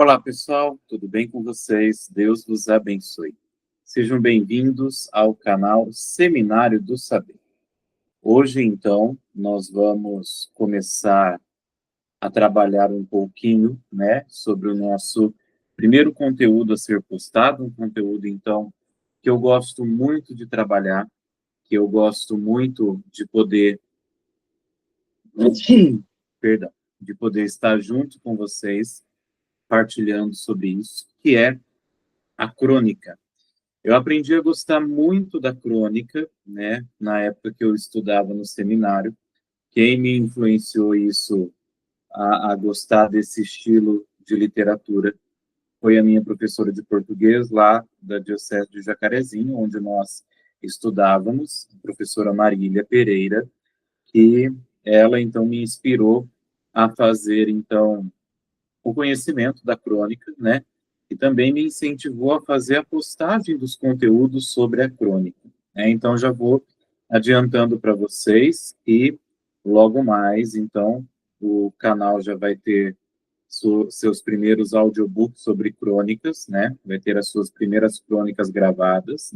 Olá, pessoal, tudo bem com vocês? Deus vos abençoe. Sejam bem-vindos ao canal Seminário do Saber. Hoje, então, nós vamos começar a trabalhar um pouquinho, sobre o nosso primeiro conteúdo a ser postado, um conteúdo, então, que eu gosto muito de trabalhar, que eu gosto muito de poder, perdão, de poder estar junto com vocês, partilhando sobre isso, que é a crônica. Eu aprendi a gostar muito da crônica, na época que eu estudava no seminário. Quem me influenciou isso a gostar desse estilo de literatura foi a minha professora de português lá da Diocese de Jacarezinho, onde nós estudávamos, a professora Marília Pereira, que ela, então, me inspirou a fazer, então, o conhecimento da crônica, e também me incentivou a fazer a postagem dos conteúdos sobre a crônica. Então, já vou adiantando para vocês e logo mais, então, o canal já vai ter seus primeiros audiobooks sobre crônicas, vai ter as suas primeiras crônicas gravadas,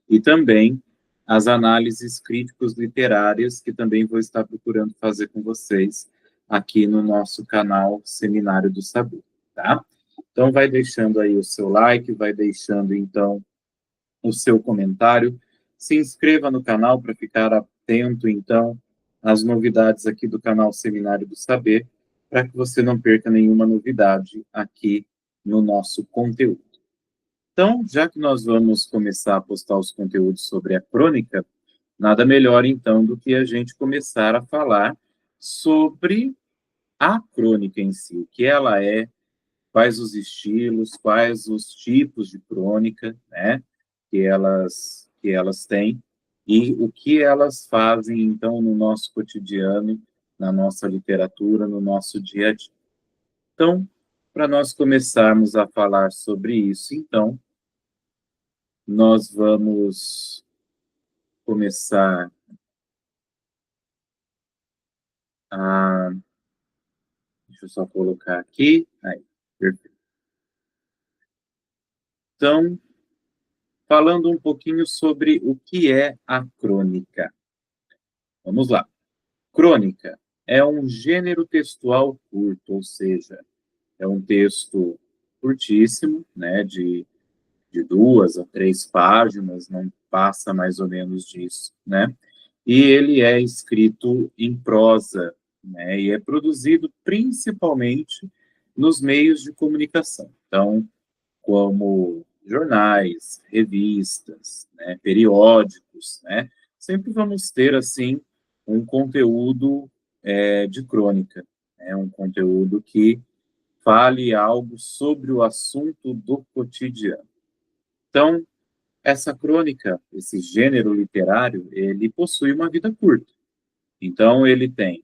e também as análises críticos literárias, que também vou estar procurando fazer com vocês aqui no nosso canal Seminário do Saber, tá? Então, vai deixando aí o seu like, vai deixando, então, o seu comentário. Se inscreva no canal para ficar atento, então, às novidades aqui do canal Seminário do Saber, para que você não perca nenhuma novidade aqui no nosso conteúdo. Então, já que nós vamos começar a postar os conteúdos sobre a crônica, nada melhor, então, do que a gente começar a falar sobre a crônica em si, o que ela é, quais os estilos, quais os tipos de crônica, que elas têm, e o que elas fazem, então, no nosso cotidiano, na nossa literatura, no nosso dia a dia. Então, para nós começarmos a falar sobre isso, então, nós vamos começar a... Deixa eu só colocar aqui. Aí, perfeito. Então, falando um pouquinho sobre o que é a crônica. Vamos lá. Crônica é um gênero textual curto, ou seja, é um texto curtíssimo, de 2 a 3 páginas, não passa mais ou menos disso, E ele é escrito em prosa, e é produzido principalmente nos meios de comunicação. Então, como jornais, revistas, periódicos, sempre vamos ter, assim, um conteúdo de crônica, um conteúdo que fale algo sobre o assunto do cotidiano. Então, essa crônica, esse gênero literário, ele possui uma vida curta. Então, ele tem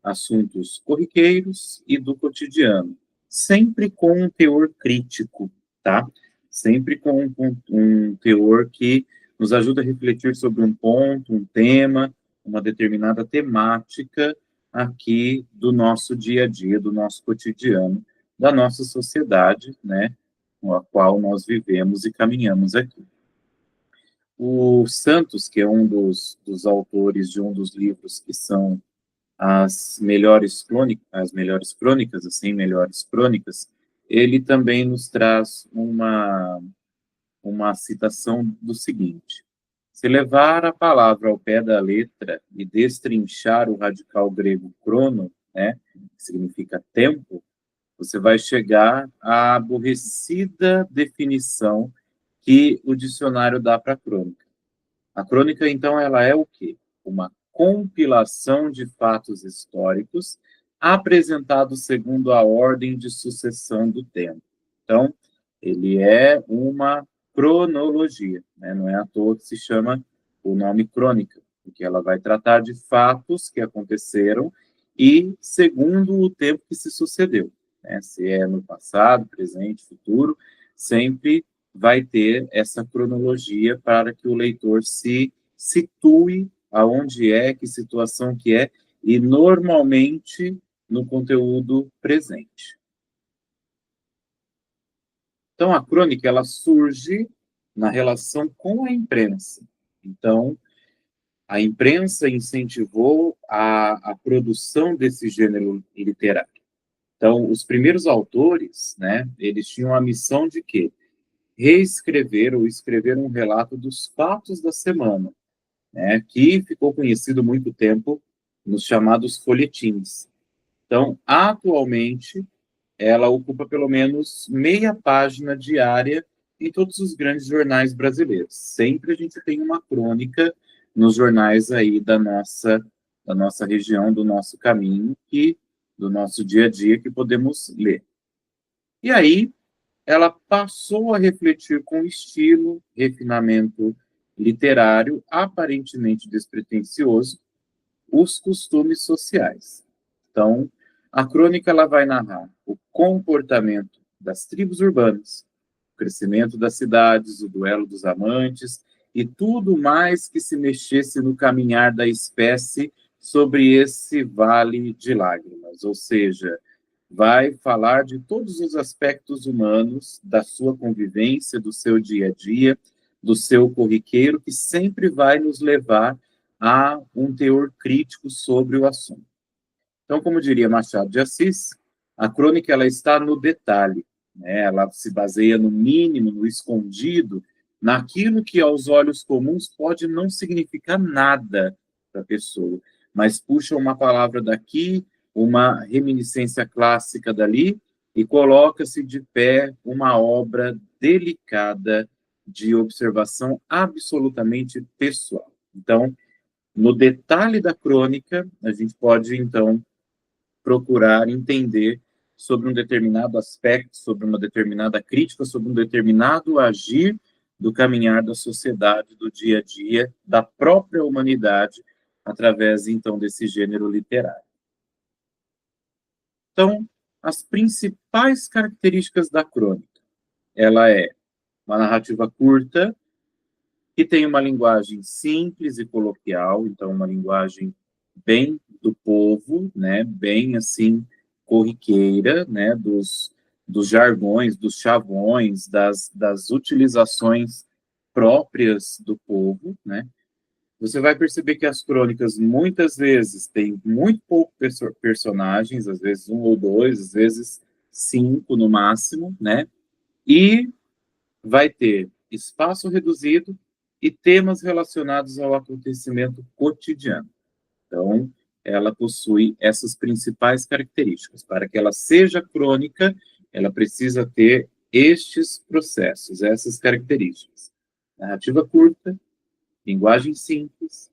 assuntos corriqueiros e do cotidiano, sempre com um teor crítico, tá? Sempre com um teor que nos ajuda a refletir sobre um ponto, um tema, uma determinada temática aqui do nosso dia a dia, do nosso cotidiano, da nossa sociedade, com a qual nós vivemos e caminhamos aqui. O Santos, que é um dos autores de um dos livros que são as melhores crônicas, assim, melhores crônicas, ele também nos traz uma citação do seguinte: se levar a palavra ao pé da letra e destrinchar o radical grego crono, que significa tempo, você vai chegar à aborrecida definição que o dicionário dá para a crônica. A crônica, então, ela é o quê? Uma compilação de fatos históricos apresentados segundo a ordem de sucessão do tempo. Então, ele é uma cronologia, não é à toa que se chama o nome crônica, porque ela vai tratar de fatos que aconteceram e segundo o tempo que se sucedeu, se é no passado, presente, futuro, sempre vai ter essa cronologia para que o leitor se situe aonde é, que situação que é, e normalmente no conteúdo presente. Então, a crônica, ela surge na relação com a imprensa. Então, a imprensa incentivou a produção desse gênero literário. Então, os primeiros autores, né, eles tinham a missão de quê? Reescrever ou escrever um relato dos fatos da semana, né, que ficou conhecido muito tempo nos chamados folhetins. Então, atualmente, ela ocupa pelo menos meia página diária em todos os grandes jornais brasileiros. Sempre a gente tem uma crônica nos jornais aí da nossa região, do nosso caminho, e do nosso dia a dia que podemos ler. E aí, ela passou a refletir com estilo, refinamento literário, aparentemente despretensioso, os costumes sociais. Então, a crônica ela vai narrar o comportamento das tribos urbanas, o crescimento das cidades, o duelo dos amantes e tudo mais que se mexesse no caminhar da espécie sobre esse vale de lágrimas, ou seja, vai falar de todos os aspectos humanos, da sua convivência, do seu dia a dia, do seu corriqueiro, que sempre vai nos levar a um teor crítico sobre o assunto. Então, como diria Machado de Assis, a crônica ela está no detalhe, né? Ela se baseia no mínimo, no escondido, naquilo que aos olhos comuns pode não significar nada para a pessoa, mas puxa uma palavra daqui, uma reminiscência clássica dali, e coloca-se de pé uma obra delicada de observação absolutamente pessoal. Então, no detalhe da crônica, a gente pode, então, procurar entender sobre um determinado aspecto, sobre uma determinada crítica, sobre um determinado agir do caminhar da sociedade, do dia a dia, da própria humanidade, através, então, desse gênero literário. Então, as principais características da crônica. Ela é uma narrativa curta, que tem uma linguagem simples e coloquial, então uma linguagem bem do povo, né, bem assim corriqueira, né, dos jargões, dos chavões, das utilizações próprias do povo, né. Você vai perceber que as crônicas muitas vezes têm muito pouco personagens, às vezes um ou dois, às vezes cinco no máximo, né, e vai ter espaço reduzido e temas relacionados ao acontecimento cotidiano. Então, ela possui essas principais características. Para que ela seja crônica, ela precisa ter estes processos, essas características. Narrativa curta, linguagem simples,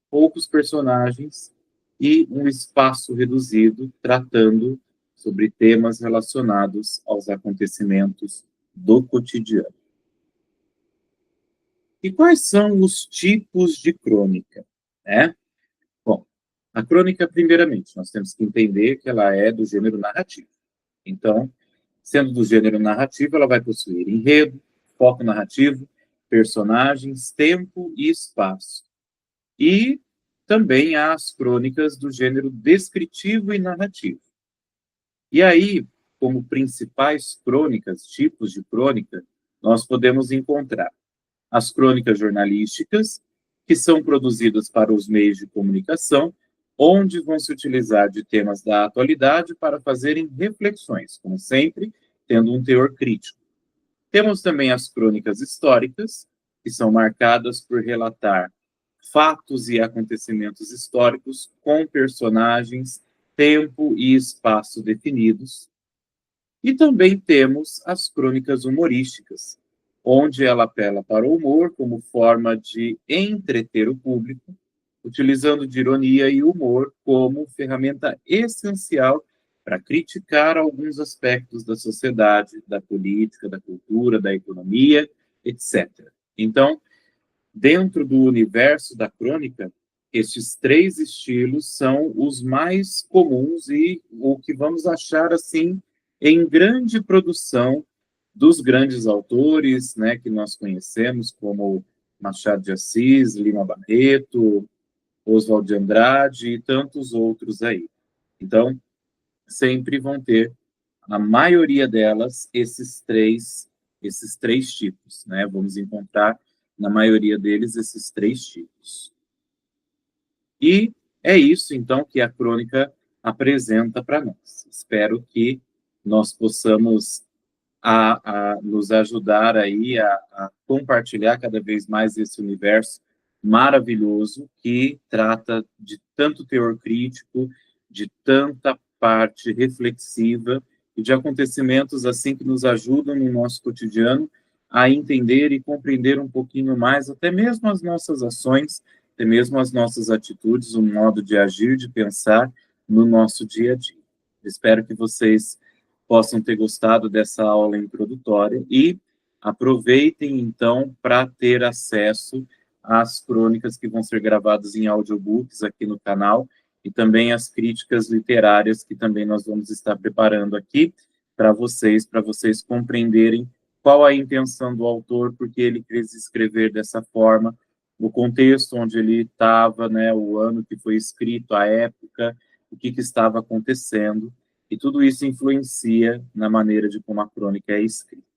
poucos personagens e um espaço reduzido, tratando sobre temas relacionados aos acontecimentos do cotidiano. E quais são os tipos de crônica, né? Bom, a crônica, primeiramente, nós temos que entender que ela é do gênero narrativo. Então, sendo do gênero narrativo, ela vai possuir enredo, foco narrativo, personagens, tempo e espaço. E também há as crônicas do gênero descritivo e narrativo. E aí, como principais crônicas, tipos de crônica, nós podemos encontrar as crônicas jornalísticas, que são produzidas para os meios de comunicação, onde vão se utilizar de temas da atualidade para fazerem reflexões, como sempre, tendo um teor crítico. Temos também as crônicas históricas, que são marcadas por relatar fatos e acontecimentos históricos com personagens, tempo e espaço definidos. E também temos as crônicas humorísticas, onde ela apela para o humor como forma de entreter o público, utilizando de ironia e humor como ferramenta essencial para criticar alguns aspectos da sociedade, da política, da cultura, da economia, etc. Então, dentro do universo da crônica, estes três estilos são os mais comuns e o que vamos achar assim em grande produção dos grandes autores, né, que nós conhecemos, como Machado de Assis, Lima Barreto, Oswald de Andrade e tantos outros aí. Então, sempre vão ter, a maioria delas, esses três esses 3 tipos, né? Vamos encontrar, na maioria deles, esses 3 tipos. E é isso, então, que a crônica apresenta para nós. Espero que nós possamos nos ajudar aí a compartilhar cada vez mais esse universo maravilhoso que trata de tanto teor crítico, de tanta parte reflexiva e de acontecimentos assim que nos ajudam no nosso cotidiano a entender e compreender um pouquinho mais, até mesmo as nossas ações, até mesmo as nossas atitudes, o modo de agir, de pensar no nosso dia a dia. Espero que vocês possam ter gostado dessa aula introdutória e aproveitem, então, para ter acesso às crônicas que vão ser gravadas em audiobooks aqui no canal e também as críticas literárias que também nós vamos estar preparando aqui para vocês compreenderem qual a intenção do autor, porque ele quis escrever dessa forma, o contexto onde ele estava, né, o ano que foi escrito, a época, o que estava acontecendo, e tudo isso influencia na maneira de como a crônica é escrita,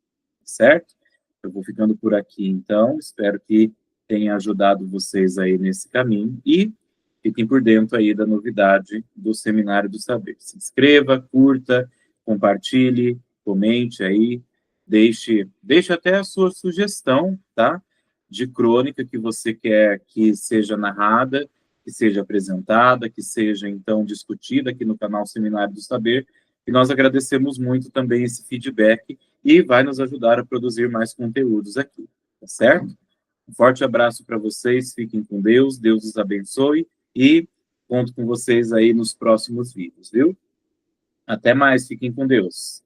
certo? Eu vou ficando por aqui, então, espero que tenha ajudado vocês aí nesse caminho, e fiquem por dentro aí da novidade do Seminário do Saber. Se inscreva, curta, compartilhe, comente aí, deixe até a sua sugestão, tá? De crônica que você quer que seja narrada, que seja apresentada, que seja, então, discutida aqui no canal Seminário do Saber, e nós agradecemos muito também esse feedback e vai nos ajudar a produzir mais conteúdos aqui, tá certo? Um forte abraço para vocês, fiquem com Deus, Deus os abençoe e conto com vocês aí nos próximos vídeos, viu? Até mais, fiquem com Deus.